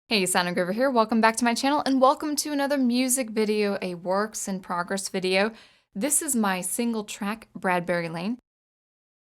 Hey, Sound Engraver here. Welcome back to my channel and welcome to another music video, a works in progress video. This is my single track, Bradbury Lane.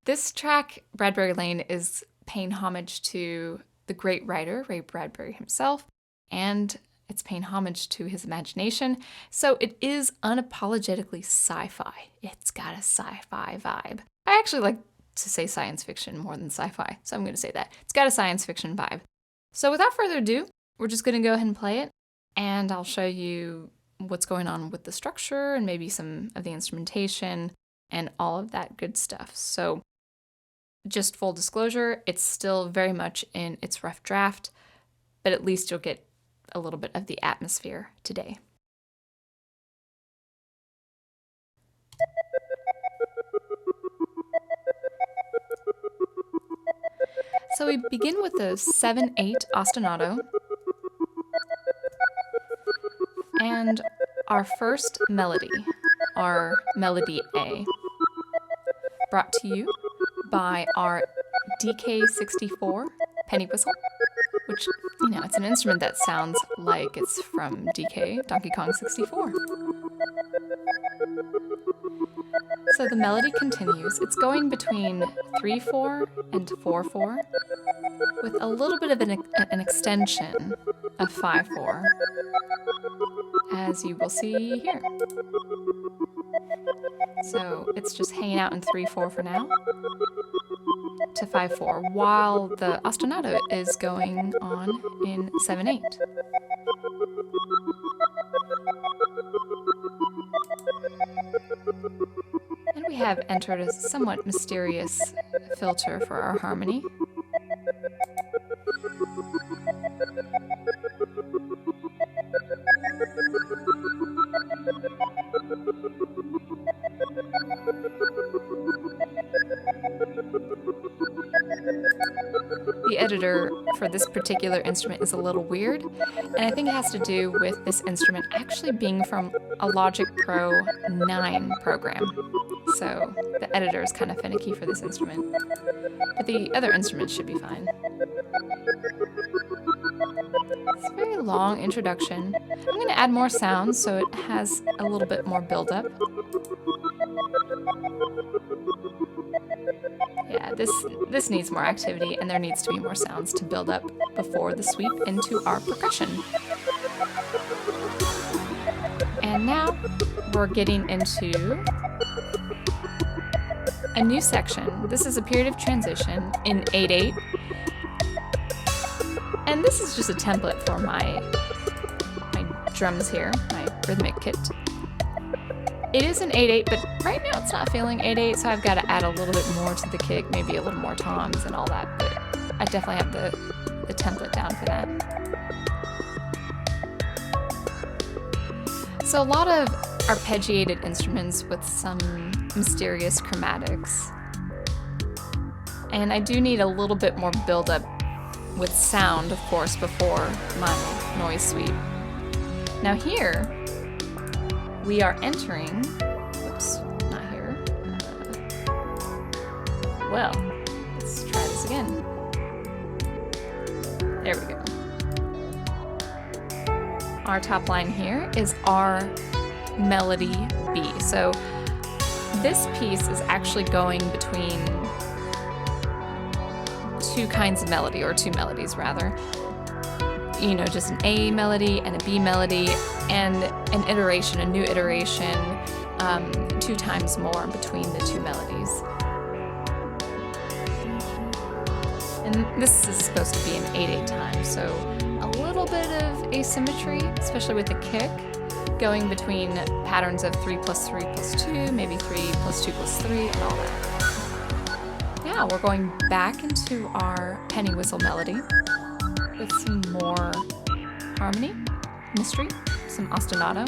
This track, Bradbury Lane, is paying homage to the great writer, Ray Bradbury himself, and it's paying homage to his imagination. So it is unapologetically sci-fi. It's got a sci-fi vibe. I actually like to say science fiction more than sci-fi, so I'm going to say that. It's got a science fiction vibe. So without further ado, we're just going to go ahead and play it, and I'll show you what's going on with the structure and maybe some of the instrumentation and all of that good stuff. So just full disclosure, it's still very much in its rough draft, but at least you'll get a little bit of the atmosphere today. So we begin with the 7/8 ostinato. And our first melody, our melody A, brought to you by our DK64 penny whistle, which, you know, it's an instrument that sounds like it's from DK, Donkey Kong 64. So the melody continues. It's going between 3/4 and 4/4 with a little bit of an extension of 5/4. As you will see here. So it's just hanging out in 3/4 for now to 5/4, while the ostinato is going on in 7/8. And we have entered a somewhat mysterious filter for our harmony. The editor for this particular instrument is a little weird, and I think it has to do with this instrument actually being from a Logic Pro 9 program. So the editor is kind of finicky for this instrument, but the other instruments should be fine. It's a very long introduction. I'm going to add more sounds so it has a little bit more build-up. Yeah, this needs more activity, and there needs to be more sounds to build up before the sweep into our percussion. And now we're getting into a new section. This is a period of transition in 8/8. And this is just a template for my drums here, my rhythmic kit. It is an 8/8, but right now it's not feeling 8/8, so I've got to add a little bit more to the kick, maybe a little more toms and all that, but I definitely have the template down for that. So a lot of arpeggiated instruments with some mysterious chromatics. And I do need a little bit more build-up with sound, of course, before my noise sweep. Now here, we are entering, whoops, not here. Well, let's try this again. There we go. Our top line here is our melody B. So this piece is actually going between two kinds of melody, or two melodies rather. You know, just an A melody and a B melody, and an iteration, a new iteration, 2 times more between the two melodies. And this is supposed to be an 8/8 time, so a little bit of asymmetry, especially with the kick, going between patterns of 3+3+2, maybe 3+2+3, and all that. Now we're going back into our penny whistle melody with some more harmony, mystery, some ostinato.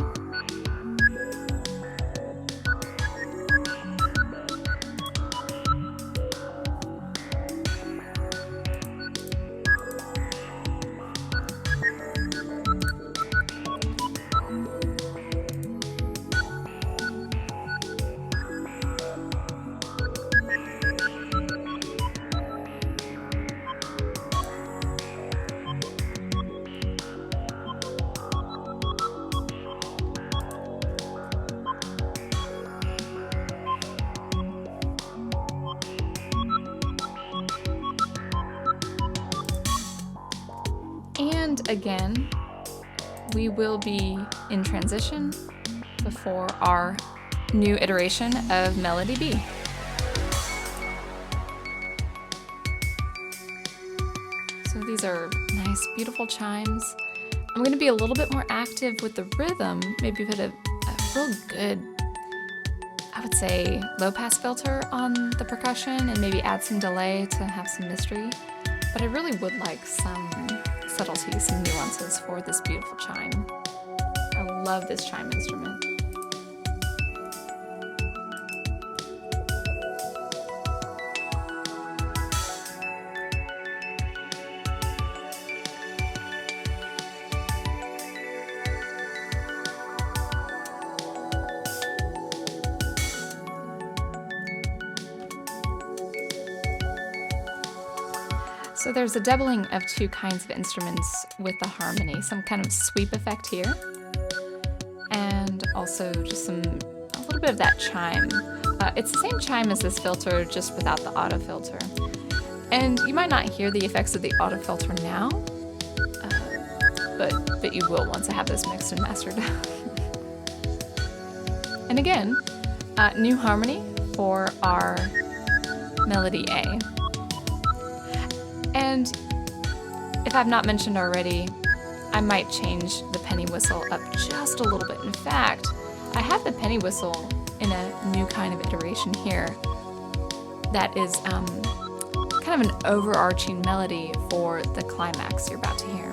And again, we will be in transition before our new iteration of melody B. So these are nice, beautiful chimes. I'm going to be a little bit more active with the rhythm, maybe put a real good, I would say, low-pass filter on the percussion and maybe add some delay to have some mystery. But I really would like some subtlety, some nuances for this beautiful chime. I love this chime instrument. So there's a doubling of two kinds of instruments with the harmony, some kind of sweep effect here, and also just a little bit of that chime. It's the same chime as this filter, just without the auto filter. And you might not hear the effects of the auto filter now, but you will once I have this mixed and mastered. And again, new harmony for our melody A. And if I've not mentioned already, I might change the penny whistle up just a little bit. In fact, I have the penny whistle in a new kind of iteration here that is kind of an overarching melody for the climax you're about to hear.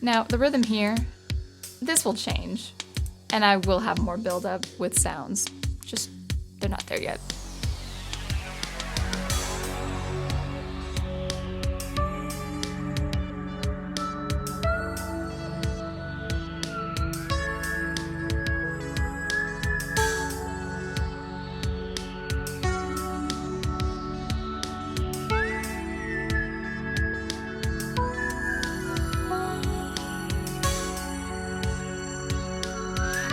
Now, the rhythm here, this will change. And I will have more build-up with sounds, just they're not there yet.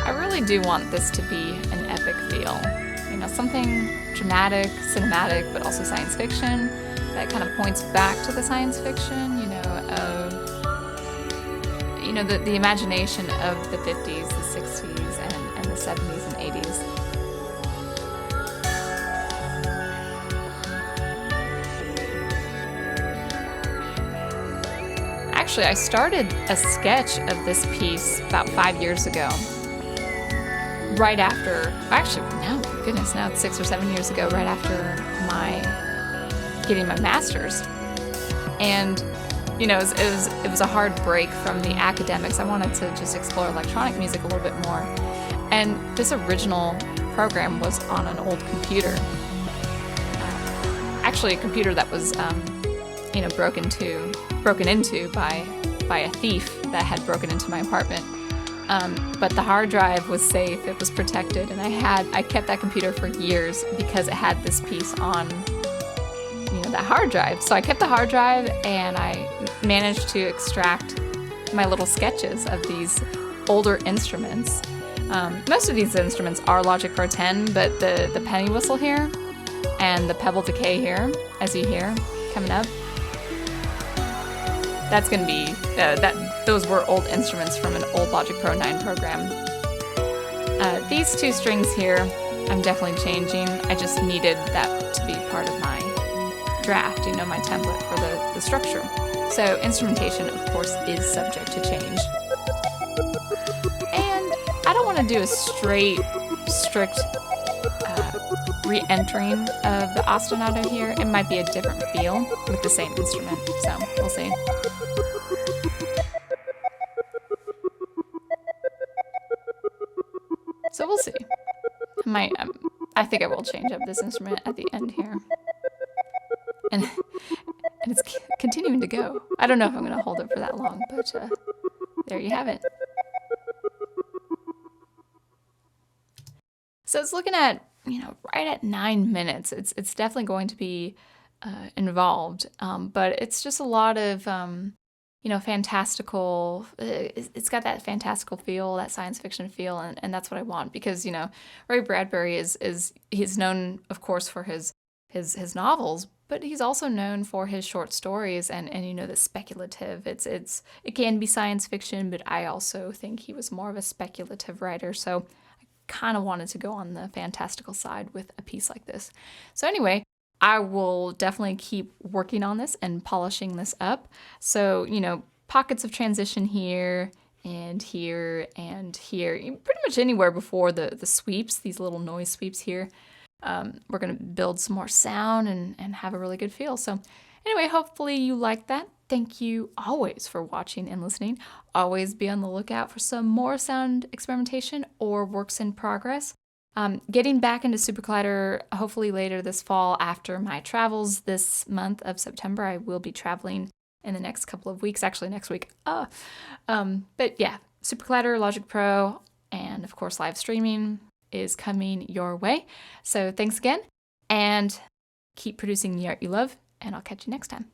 I really do want this to be an epic feel. You know, something dramatic, cinematic, but also science fiction that kind of points back to the science fiction, the imagination of the 50s, the 60s, and the 70s and 80s. Actually, I started a sketch of this piece about 5 years ago. Right after, actually, no, goodness, now it's 6 or 7 years ago, right after getting my master's. And, it was a hard break from the academics. I wanted to just explore electronic music a little bit more. And this original program was on an old computer. Actually, a computer that was, broken into by a thief that had broken into my apartment. But the hard drive was safe, it was protected, and I kept that computer for years because it had this piece on, that hard drive. So I kept the hard drive and I managed to extract my little sketches of these older instruments. Most of these instruments are Logic Pro 10, but the penny whistle here and the pedal decay here, as you hear, coming up, that's going to be, those were old instruments from an old Logic Pro 9 program. These two strings here, I'm definitely changing. I just needed that to be part of my draft, my template for the structure. So instrumentation, of course, is subject to change. And I don't want to do a strict re-entering of the ostinato here. It might be a different feel with the same instrument, so we'll see. So we'll see. I think I will change up this instrument at the end here. And it's continuing to go. I don't know if I'm going to hold it for that long, but there you have it. So it's looking at, right at 9 minutes. It's definitely going to be involved, but it's just a lot of fantastical. It's got that fantastical feel, that science fiction feel, and that's what I want, because Ray Bradbury he's known, of course, for his novels, but he's also known for his short stories and the speculative. It can be science fiction, but I also think he was more of a speculative writer. So I kind of wanted to go on the fantastical side with a piece like this. So anyway, I will definitely keep working on this and polishing this up. So, pockets of transition here and here and here, pretty much anywhere before the sweeps, these little noise sweeps here. We're going to build some more sound and have a really good feel. So anyway, hopefully you like that. Thank you always for watching and listening. Always be on the lookout for some more sound experimentation or works in progress. Getting back into SuperCollider hopefully later this fall after my travels this month of September. I will be traveling in the next couple of weeks, actually next week. But yeah, SuperCollider, Logic Pro, and of course live streaming is coming your way. So thanks again, and keep producing the art you love, and I'll catch you next time.